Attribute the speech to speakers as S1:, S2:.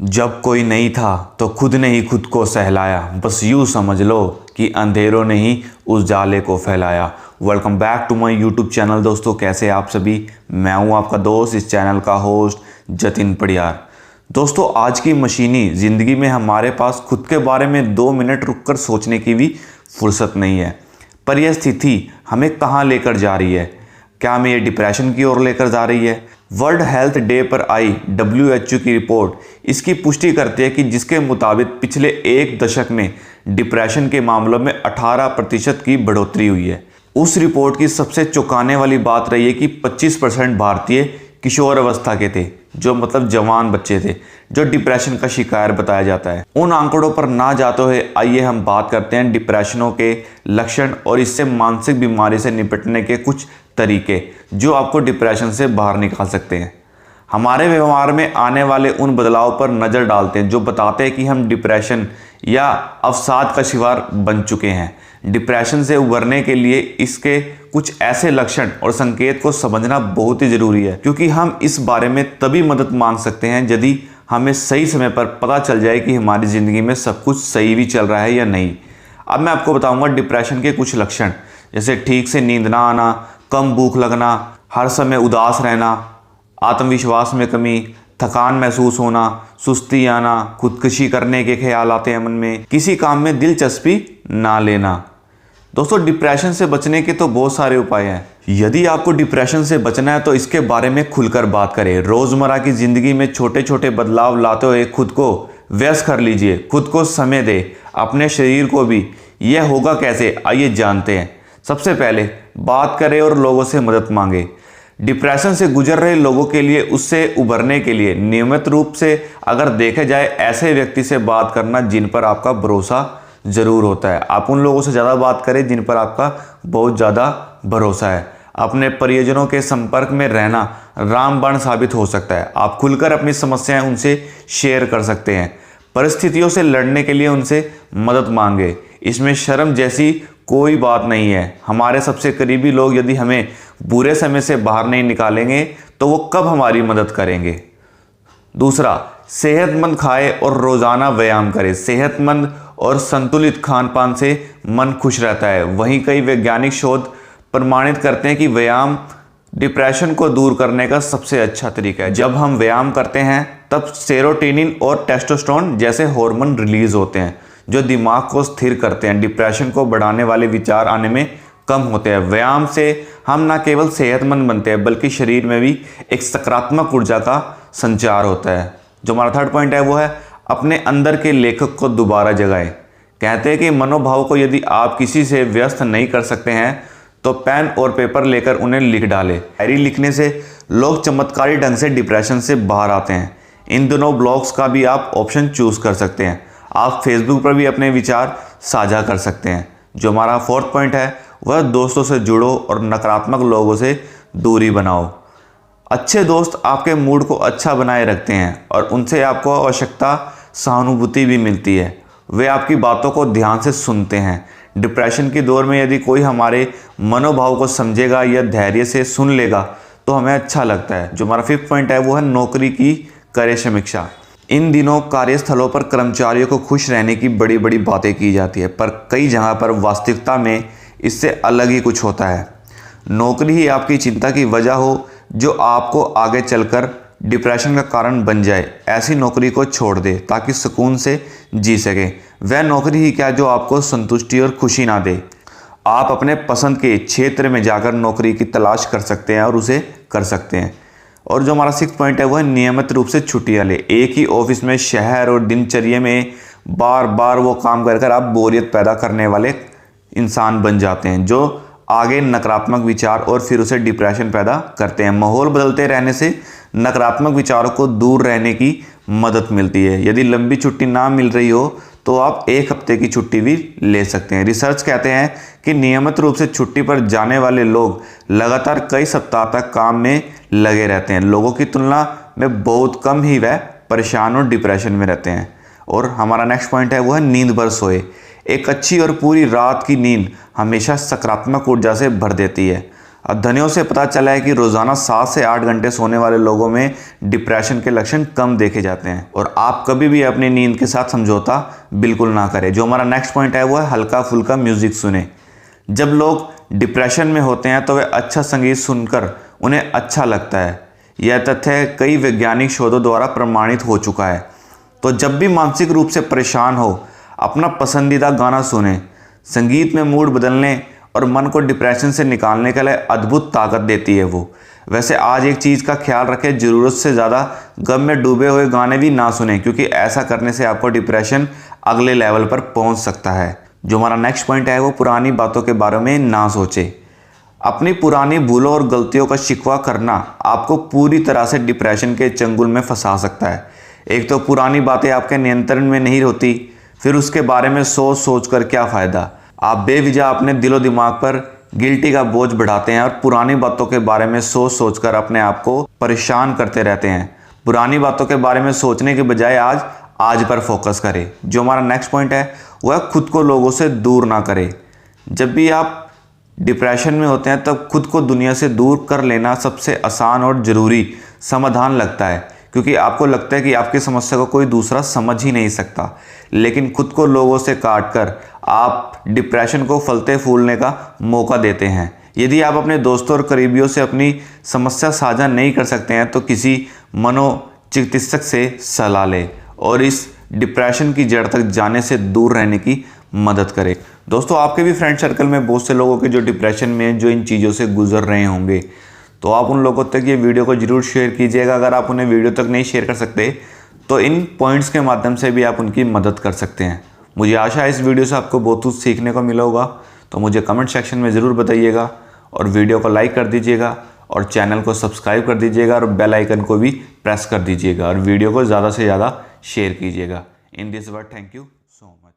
S1: जब कोई नहीं था तो खुद ने ही खुद को सहलाया, बस यूँ समझ लो कि अंधेरों ने ही उजाले को फैलाया। Welcome back to my YouTube channel. दोस्तों कैसे आप सभी, मैं हूँ आपका दोस्त, इस चैनल का होस्ट जतिन पड़ियार। दोस्तों आज की मशीनी ज़िंदगी में हमारे पास खुद के बारे में 2 मिनट रुककर सोचने की भी फुर्सत नहीं है। पर यह स्थिति हमें कहाँ लेकर जा रही है? क्या हमें ये डिप्रेशन की ओर लेकर जा रही है? वर्ल्ड हेल्थ डे पर आई WHO की रिपोर्ट इसकी पुष्टि करती है कि जिसके मुताबिक पिछले 1 दशक में डिप्रेशन के मामलों में 18% की बढ़ोतरी हुई है। उस रिपोर्ट की सबसे चौंकाने वाली बात रही है कि 25% भारतीय किशोर अवस्था के थे, जो मतलब जवान बच्चे थे, जो डिप्रेशन का शिकार बताया जाता है। उन आंकड़ों पर ना जाते हुए आइए हम बात करते हैं डिप्रेशनों के लक्षण और इससे मानसिक बीमारी से निपटने के कुछ तरीके जो आपको डिप्रेशन से बाहर निकाल सकते हैं। हमारे व्यवहार में आने वाले उन बदलाव पर नज़र डालते हैं जो बताते हैं कि हम डिप्रेशन या अवसाद का शिकार बन चुके हैं। डिप्रेशन से उबरने के लिए इसके कुछ ऐसे लक्षण और संकेत को समझना बहुत ही ज़रूरी है, क्योंकि हम इस बारे में तभी मदद मांग सकते हैं यदि हमें सही समय पर पता चल जाए कि हमारी ज़िंदगी में सब कुछ सही भी चल रहा है या नहीं। अब मैं आपको बताऊंगा डिप्रेशन के कुछ लक्षण, जैसे ठीक से नींद ना आना, कम भूख लगना, हर समय उदास रहना, आत्मविश्वास में कमी, थकान महसूस होना, सुस्ती आना, खुदकुशी करने के ख्याल आते हैं मन में, किसी काम में दिलचस्पी ना लेना। दोस्तों डिप्रेशन से बचने के तो बहुत सारे उपाय हैं। यदि आपको डिप्रेशन से बचना है तो इसके बारे में खुलकर बात करें। रोज़मर्रा की ज़िंदगी में छोटे छोटे बदलाव लाते हुए खुद को व्यस्त कर लीजिए, खुद को समय दें, अपने शरीर को भी। यह होगा कैसे, आइए जानते हैं। सबसे पहले बात करें और लोगों से मदद मांगे। डिप्रेशन से गुजर रहे लोगों के लिए उससे उभरने के लिए नियमित रूप से अगर देखा जाए ऐसे व्यक्ति से बात करना जिन पर आपका भरोसा ज़रूर होता है। आप उन लोगों से ज़्यादा बात करें जिन पर आपका बहुत ज़्यादा भरोसा है। अपने परिजनों के संपर्क में रहना रामबाण साबित हो सकता है। आप खुलकर अपनी समस्याएं उनसे शेयर कर सकते हैं। परिस्थितियों से लड़ने के लिए उनसे मदद मांगे, इसमें शर्म जैसी कोई बात नहीं है। हमारे सबसे करीबी लोग यदि हमें बुरे समय से बाहर नहीं निकालेंगे तो वो कब हमारी मदद करेंगे। दूसरा, सेहतमंद खाएं और रोज़ाना व्यायाम करें। सेहतमंद और संतुलित खान पान से मन खुश रहता है। वहीं कई वैज्ञानिक शोध प्रमाणित करते हैं कि व्यायाम डिप्रेशन को दूर करने का सबसे अच्छा तरीका है। जब हम व्यायाम करते हैं तब सेरोटोनिन और टेस्टोस्टेरोन जैसे हार्मोन रिलीज होते हैं जो दिमाग को स्थिर करते हैं। डिप्रेशन को बढ़ाने वाले विचार आने में कम होते हैं। व्यायाम से हम न केवल सेहतमंद बनते हैं बल्कि शरीर में भी एक सकारात्मक ऊर्जा का संचार होता है। जो हमारा थर्ड पॉइंट है वो है अपने अंदर के लेखक को दोबारा जगाएं। कहते हैं कि मनोभाव को यदि आप किसी से व्यस्त नहीं कर सकते हैं तो पेन और पेपर लेकर उन्हें लिख डालें। डायरी लिखने से लोग चमत्कारी ढंग से डिप्रेशन से बाहर आते हैं। इन दोनों ब्लॉग्स का भी आप ऑप्शन चूज़ कर सकते हैं। आप फेसबुक पर भी अपने विचार साझा कर सकते हैं। जो हमारा फोर्थ पॉइंट है वह दोस्तों से जुड़ो और नकारात्मक लोगों से दूरी बनाओ। अच्छे दोस्त आपके मूड को अच्छा बनाए रखते हैं और उनसे आपको आवश्यकता सहानुभूति भी मिलती है। वे आपकी बातों को ध्यान से सुनते हैं। डिप्रेशन के दौर में यदि कोई हमारे मनोभाव को समझेगा या धैर्य से सुन लेगा तो हमें अच्छा लगता है। जो हमारा फिफ्थ पॉइंट है वो है नौकरी की करें समीक्षा। इन दिनों कार्यस्थलों पर कर्मचारियों को खुश रहने की बड़ी बड़ी बातें की जाती है, पर कई जगह पर वास्तविकता में इससे अलग ही कुछ होता है। नौकरी ही आपकी चिंता की वजह हो जो आपको आगे चलकर डिप्रेशन का कारण बन जाए, ऐसी नौकरी को छोड़ दे ताकि सुकून से जी सके। वह नौकरी ही क्या जो आपको संतुष्टि और खुशी ना दे। आप अपने पसंद के क्षेत्र में जाकर नौकरी की तलाश कर सकते हैं और उसे कर सकते हैं। और जो हमारा सिक्स्थ पॉइंट है वह नियमित रूप से छुट्टियाँ ले। एक ही ऑफिस में, शहर और दिनचर्या में बार बार वो काम कर कर आप बोरियत पैदा करने वाले इंसान बन जाते हैं जो आगे नकारात्मक विचार और फिर उसे डिप्रेशन पैदा करते हैं। माहौल बदलते रहने से नकारात्मक विचारों को दूर रहने की मदद मिलती है। यदि लंबी छुट्टी ना मिल रही हो तो आप 1 हफ्ते की छुट्टी भी ले सकते हैं। रिसर्च कहते हैं कि नियमित रूप से छुट्टी पर जाने वाले लोग लगातार कई सप्ताह तक काम में लगे रहते हैं। लोगों की तुलना में बहुत कम ही वह परेशान और डिप्रेशन में रहते हैं। और हमारा नेक्स्ट पॉइंट है वो है नींद भर सोए। एक अच्छी और पूरी रात की नींद हमेशा सकारात्मक ऊर्जा से भर देती है। अध्ययनों से पता चला है कि रोज़ाना 7 से 8 घंटे सोने वाले लोगों में डिप्रेशन के लक्षण कम देखे जाते हैं। और आप कभी भी अपनी नींद के साथ समझौता बिल्कुल ना करें। जो हमारा नेक्स्ट पॉइंट है वो है हल्का फुल्का म्यूज़िक सुने। जब लोग डिप्रेशन में होते हैं तो वे अच्छा संगीत सुनकर उन्हें अच्छा लगता है। यह तथ्य कई वैज्ञानिक शोधों द्वारा प्रमाणित हो चुका है। तो जब भी मानसिक रूप से परेशान हो, अपना पसंदीदा गाना सुने। संगीत में मूड बदलने और मन को डिप्रेशन से निकालने के लिए अद्भुत ताकत देती है वो। वैसे आज एक चीज़ का ख्याल रखें, ज़रूरत से ज़्यादा गम में डूबे हुए गाने भी ना सुने, क्योंकि ऐसा करने से आपको डिप्रेशन अगले लेवल पर पहुंच सकता है। जो हमारा नेक्स्ट पॉइंट है वो पुरानी बातों के बारे में ना सोचे। अपनी पुरानी भूलों और गलतियों का शिकवा करना आपको पूरी तरह से डिप्रेशन के चंगुल में फंसा सकता है। एक तो पुरानी बातें आपके नियंत्रण में नहीं होती, फिर उसके बारे में सोच सोच कर क्या फ़ायदा। आप बेवजह अपने दिलो दिमाग पर गिल्टी का बोझ बढ़ाते हैं और पुरानी बातों के बारे में सोच सोच कर अपने आप को परेशान करते रहते हैं। पुरानी बातों के बारे में सोचने के बजाय आज पर फोकस करें। जो हमारा नेक्स्ट पॉइंट है वह खुद को लोगों से दूर ना करें। जब भी आप डिप्रेशन में होते हैं तब खुद को दुनिया से दूर कर लेना सबसे आसान और ज़रूरी समाधान लगता है, क्योंकि आपको लगता है कि आपकी समस्या को कोई दूसरा समझ ही नहीं सकता। लेकिन खुद को लोगों से काट कर आप डिप्रेशन को फलते फूलने का मौका देते हैं। यदि आप अपने दोस्तों और करीबियों से अपनी समस्या साझा नहीं कर सकते हैं तो किसी मनोचिकित्सक से सलाह लें और इस डिप्रेशन की जड़ तक जाने से दूर रहने की मदद करें। दोस्तों, आपके भी फ्रेंड सर्कल में बहुत से लोगों के जो डिप्रेशन में जो इन चीज़ों से गुजर रहे होंगे, तो आप उन लोगों तक ये वीडियो को जरूर शेयर कीजिएगा। अगर आप उन्हें वीडियो तक नहीं शेयर कर सकते तो इन पॉइंट्स के माध्यम से भी आप उनकी मदद कर सकते हैं। मुझे आशा है इस वीडियो से आपको बहुत कुछ सीखने को मिला होगा। तो मुझे कमेंट सेक्शन में ज़रूर बताइएगा और वीडियो को लाइक कर दीजिएगा और चैनल को सब्सक्राइब कर दीजिएगा और बेल आइकन को भी प्रेस कर दीजिएगा और वीडियो को ज़्यादा से ज़्यादा शेयर कीजिएगा। In this word, thank you so much.